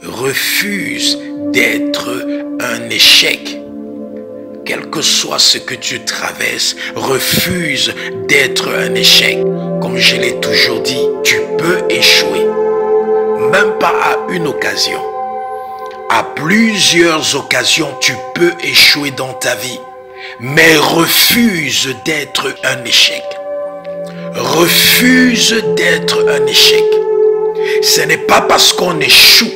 refuse d'être un échec. Quel que soit ce que tu traverses, refuse d'être un échec. Comme je l'ai toujours dit, tu peux échouer. Même pas à une occasion. À plusieurs occasions, tu peux échouer dans ta vie. Mais refuse d'être un échec. Refuse d'être un échec. Ce n'est pas parce qu'on échoue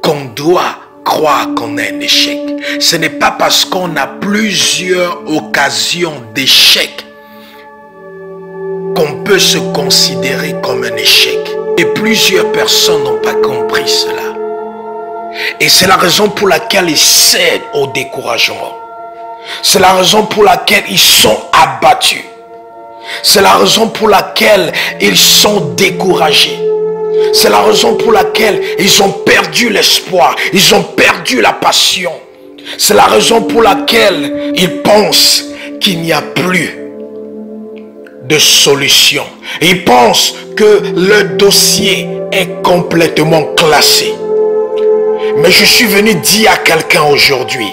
qu'on doit croire qu'on est un échec. Ce n'est pas parce qu'on a plusieurs occasions d'échec qu'on peut se considérer comme un échec. Et plusieurs personnes n'ont pas compris cela. Et c'est la raison pour laquelle ils cèdent au découragement. C'est la raison pour laquelle ils sont abattus. C'est la raison pour laquelle ils sont découragés. C'est la raison pour laquelle ils ont perdu l'espoir. Ils ont perdu la passion. C'est la raison pour laquelle ils pensent qu'il n'y a plus de solution. Ils pensent que le dossier est complètement classé. Mais je suis venu dire à quelqu'un aujourd'hui,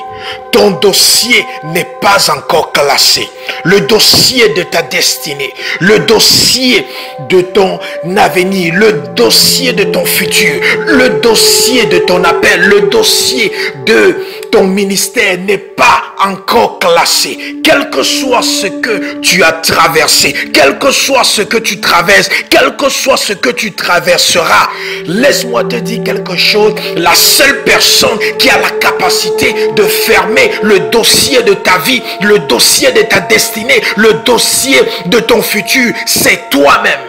ton dossier n'est pas encore classé. Le dossier de ta destinée, le dossier de ton avenir, le dossier de ton futur, le dossier de ton appel, le dossier de ton ministère n'est pas encore classé. Quel que soit ce que tu as traversé, quel que soit ce que tu traverses, quel que soit ce que tu traverseras, laisse-moi te dire quelque chose. La seule personne qui a la capacité de fermer le dossier de ta vie, le dossier de ta destinée, le dossier de ton futur, c'est toi-même.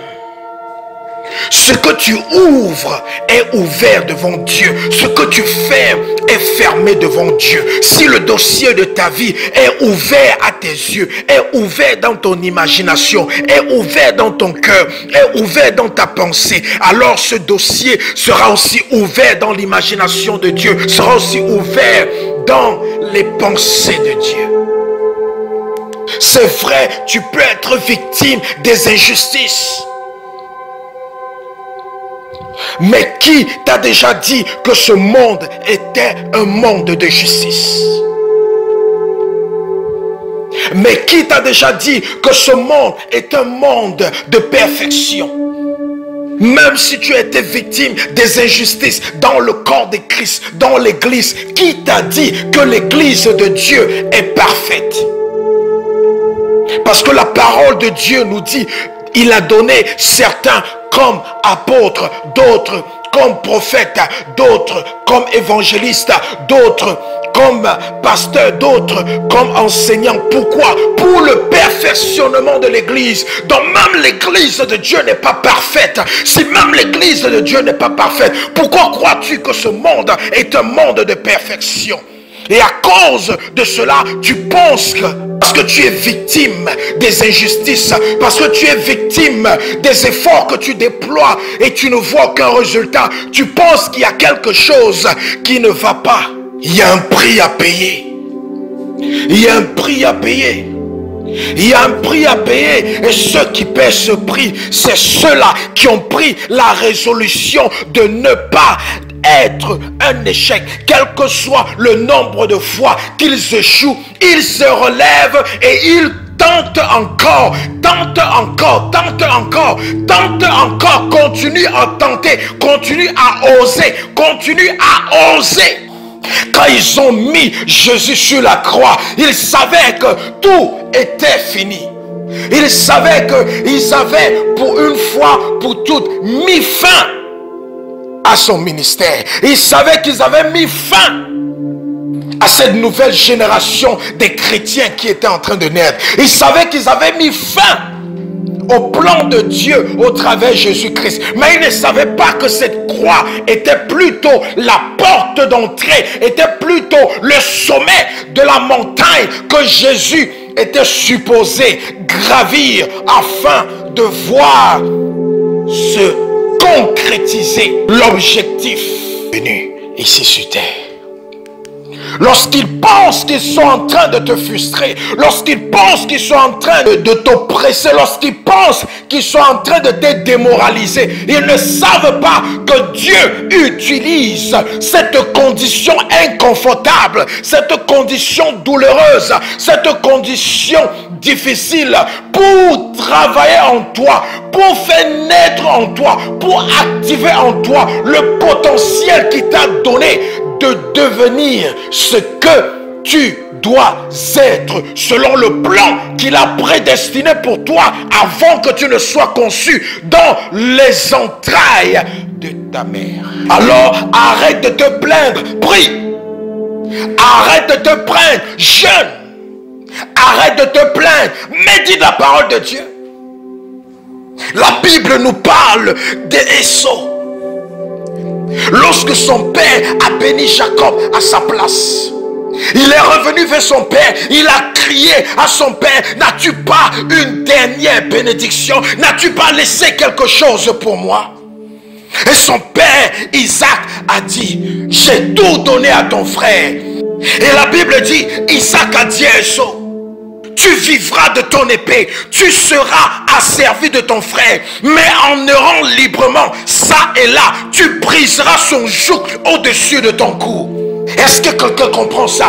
Ce que tu ouvres est ouvert devant Dieu. Ce que tu fermes est fermé devant Dieu. Si le dossier de ta vie est ouvert à tes yeux, est ouvert dans ton imagination, est ouvert dans ton cœur, est ouvert dans ta pensée, alors ce dossier sera aussi ouvert dans l'imagination de Dieu, sera aussi ouvert dans les pensées de Dieu. C'est vrai, tu peux être victime des injustices. Mais qui t'a déjà dit que ce monde était un monde de justice? Mais qui t'a déjà dit que ce monde est un monde de perfection? Même si tu as été victime des injustices dans le corps de Christ, dans l'église, qui t'a dit que l'église de Dieu est parfaite? Parce que la parole de Dieu nous dit, il a donné certains comme apôtres, d'autres comme prophètes, d'autres comme évangélistes, d'autres comme pasteurs, d'autres comme enseignants. Pourquoi? Pour le perfectionnement de l'église. Donc même l'église de Dieu n'est pas parfaite. Si même l'église de Dieu n'est pas parfaite, pourquoi crois-tu que ce monde est un monde de perfection? Et à cause de cela, tu penses que parce que tu es victime des injustices, parce que tu es victime des efforts que tu déploies et tu ne vois aucun résultat, tu penses qu'il y a quelque chose qui ne va pas. Il y a un prix à payer. Il y a un prix à payer. Il y a un prix à payer. Et ceux qui paient ce prix, c'est ceux-là qui ont pris la résolution de ne pas être un échec. Quel que soit le nombre de fois qu'ils échouent, ils se relèvent et ils tentent encore, continue à tenter, continue à oser, Quand ils ont mis Jésus sur la croix, ils savaient que tout était fini. Ils savaient qu'ils avaient pour une fois, pour toutes, mis fin à son ministère. Ils savaient qu'ils avaient mis fin à cette nouvelle génération des chrétiens qui étaient en train de naître. Ils savaient qu'ils avaient mis fin au plan de Dieu au travers de Jésus-Christ. Mais ils ne savaient pas que cette croix était plutôt la porte d'entrée, était plutôt le sommet de la montagne que Jésus était supposé gravir afin de voir ce concrétiser l'objectif venu ici sur terre. lorsqu'ils pensent qu'ils sont en train de te frustrer, lorsqu'ils pensent qu'ils sont en train de t'oppresser, lorsqu'ils pensent qu'ils sont en train de te démoraliser, ils ne savent pas que Dieu utilise cette condition inconfortable, cette condition douloureuse, cette condition difficile pour travailler en toi, pour faire naître en toi, pour activer en toi le potentiel qu'il t'a donné de devenir ce que tu dois être selon le plan qu'il a prédestiné pour toi avant que tu ne sois conçu dans les entrailles de ta mère. Alors arrête de te plaindre, prie. Arrête de te plaindre, jeûne. Arrête de te plaindre, médite la parole de Dieu. La Bible nous parle d'Esau. Lorsque son père a béni Jacob à sa place, il est revenu vers son père, il a crié à son père: n'as-tu pas une dernière bénédiction? N'as-tu pas laissé quelque chose pour moi? Et son père Isaac a dit: j'ai tout donné à ton frère. Et la Bible dit, Isaac a dit à Esau: tu vivras de ton épée, tu seras asservi de ton frère, mais en errant librement, ça et là, tu briseras son joug au-dessus de ton cou. Est-ce que quelqu'un comprend ça?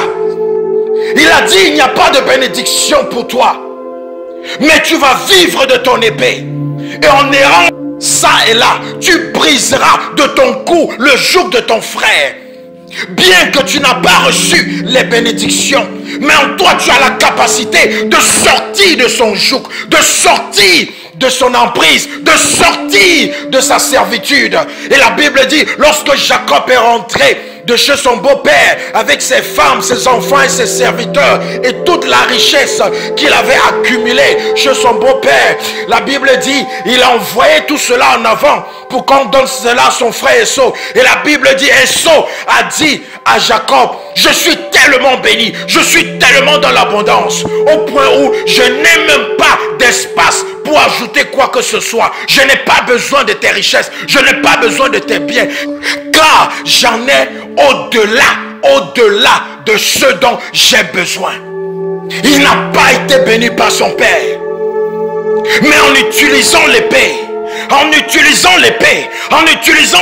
Il a dit: il n'y a pas de bénédiction pour toi, mais tu vas vivre de ton épée. Et en errant ça et là, tu briseras de ton cou le joug de ton frère. Bien que tu n'as pas reçu les bénédictions, mais en toi tu as la capacité de sortir de son joug, de sortir de son emprise, de sortir de sa servitude. Et la Bible dit, lorsque Jacob est rentré de chez son beau-père avec ses femmes, ses enfants et ses serviteurs et toute la richesse qu'il avait accumulée chez son beau-père, la Bible dit, il a envoyé tout cela en avant pour qu'on donne cela à son frère Esau. Et la Bible dit, Esau a dit à Jacob: je suis tellement béni, je suis tellement dans l'abondance, au point où je n'ai même pas d'espace pour ajouter quoi que ce soit. Je n'ai pas besoin de tes richesses, je n'ai pas besoin de tes biens, car j'en ai au-delà de ce dont j'ai besoin. Il n'a pas été béni par son père, mais en utilisant l'épée, en utilisant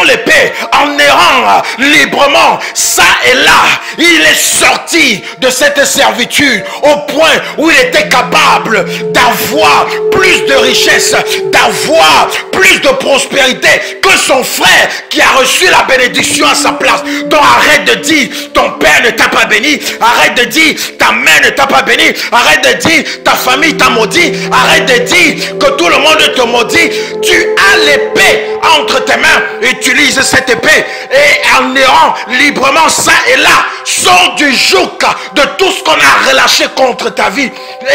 l'épée, en errant librement, ça et là, il est sorti de cette servitude au point où il était capable d'avoir plus de richesse, d'avoir plus de prospérité que son frère qui a reçu la bénédiction à sa place. Donc arrête de dire ton père ne t'a pas béni, arrête de dire ta mère ne t'a pas béni, arrête de dire ta famille t'a maudit, arrête de dire que tout le monde te maudit. Tu as l'épée entre tes mains, utilise cette épée et en errant librement ça et là, sors du joug de tout ce qu'on a relâché contre ta vie.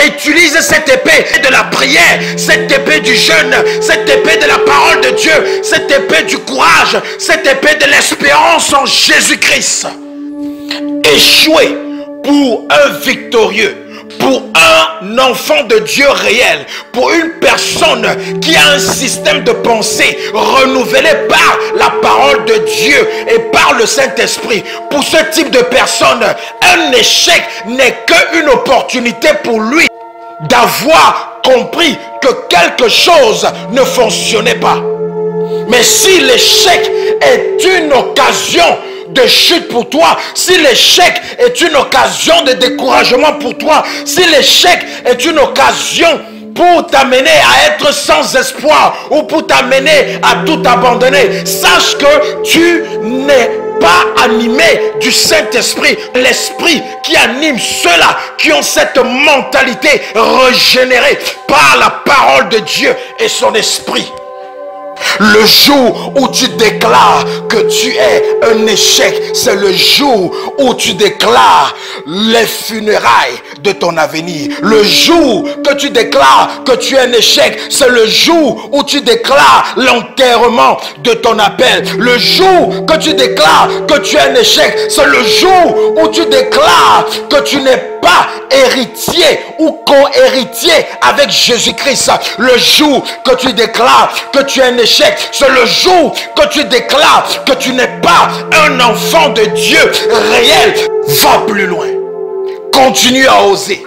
Utilise cette épée de la prière, cette épée du jeûne, cette épée de la parole de Dieu, cette épée du courage, cette épée de l'espérance en Jésus-Christ. Échouer pour un victorieux, pour un enfant de Dieu réel, pour une personne qui a un système de pensée renouvelé par la parole de Dieu et par le Saint-Esprit, pour ce type de personne, un échec n'est qu'une opportunité pour lui d'avoir compris que quelque chose ne fonctionnait pas. Mais si l'échec est une occasion de chute pour toi, si l'échec est une occasion de découragement pour toi, si l'échec est une occasion pour t'amener à être sans espoir ou pour t'amener à tout abandonner, sache que tu n'es pas animé du Saint-Esprit, l'Esprit qui anime ceux-là qui ont cette mentalité régénérée par la parole de Dieu et son Esprit. Le jour où tu déclares que tu es un échec, c'est le jour où tu déclares les funérailles de ton avenir. Le jour que tu déclares que tu es un échec, c'est le jour où tu déclares l'enterrement de ton appel. Le jour que tu déclares que tu es un échec, c'est le jour où tu déclares que tu n'es pas pas héritier ou co-héritier avec Jésus-Christ. Le jour que tu déclares que tu es un échec, c'est le jour que tu déclares que tu n'es pas un enfant de Dieu réel. Va plus loin. Continue à oser.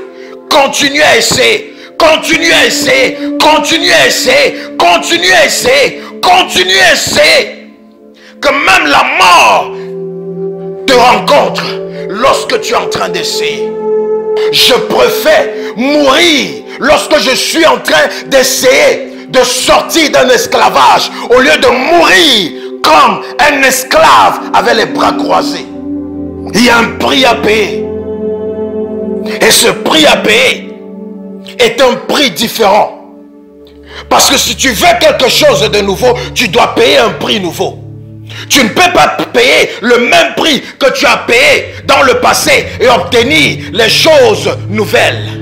Continue à essayer. Continue à essayer. Continue à essayer. Continue à essayer. Continue à essayer. Que même la mort te rencontre lorsque tu es en train d'essayer. Je préfère mourir lorsque je suis en train d'essayer de sortir d'un esclavage au lieu de mourir comme un esclave avec les bras croisés. Il y a un prix à payer. Et ce prix à payer est un prix différent. Parce que si tu veux quelque chose de nouveau, tu dois payer un prix nouveau. Tu ne peux pas payer le même prix que tu as payé dans le passé et obtenir les choses nouvelles.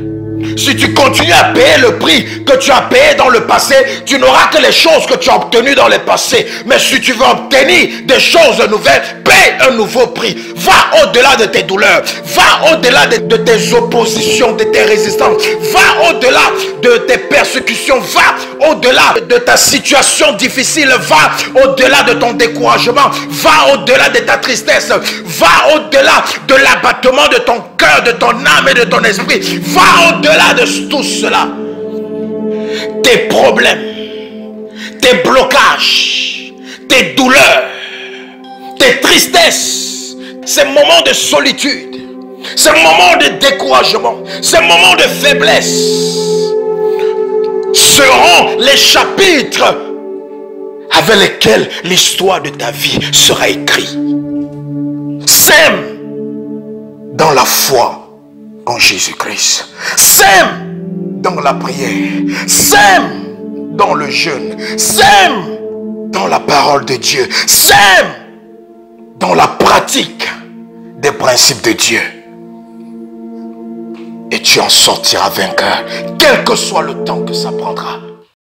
Si tu continues à payer le prix que tu as payé dans le passé, tu n'auras que les choses que tu as obtenues dans le passé. Mais si tu veux obtenir des choses nouvelles, paye un nouveau prix. Va au-delà de tes douleurs. Va au-delà de tes oppositions, de tes résistances. Va au-delà de tes persécutions. Va au-delà de ta situation difficile. Va au-delà de ton découragement. Va au-delà de ta tristesse. Va au-delà de l'abattement de ton cœur, de ton âme et de ton esprit. Va au-delà de tout cela. Tes problèmes, tes blocages, tes douleurs, tes tristesses, ces moments de solitude, ces moments de découragement, ces moments de faiblesse seront les chapitres avec lesquels l'histoire de ta vie sera écrite. Sème dans la foi en Jésus-Christ. Sème dans la prière. Sème dans le jeûne. Sème dans la parole de Dieu. Sème dans la pratique des principes de Dieu. Et tu en sortiras vainqueur, quel que soit le temps que ça prendra.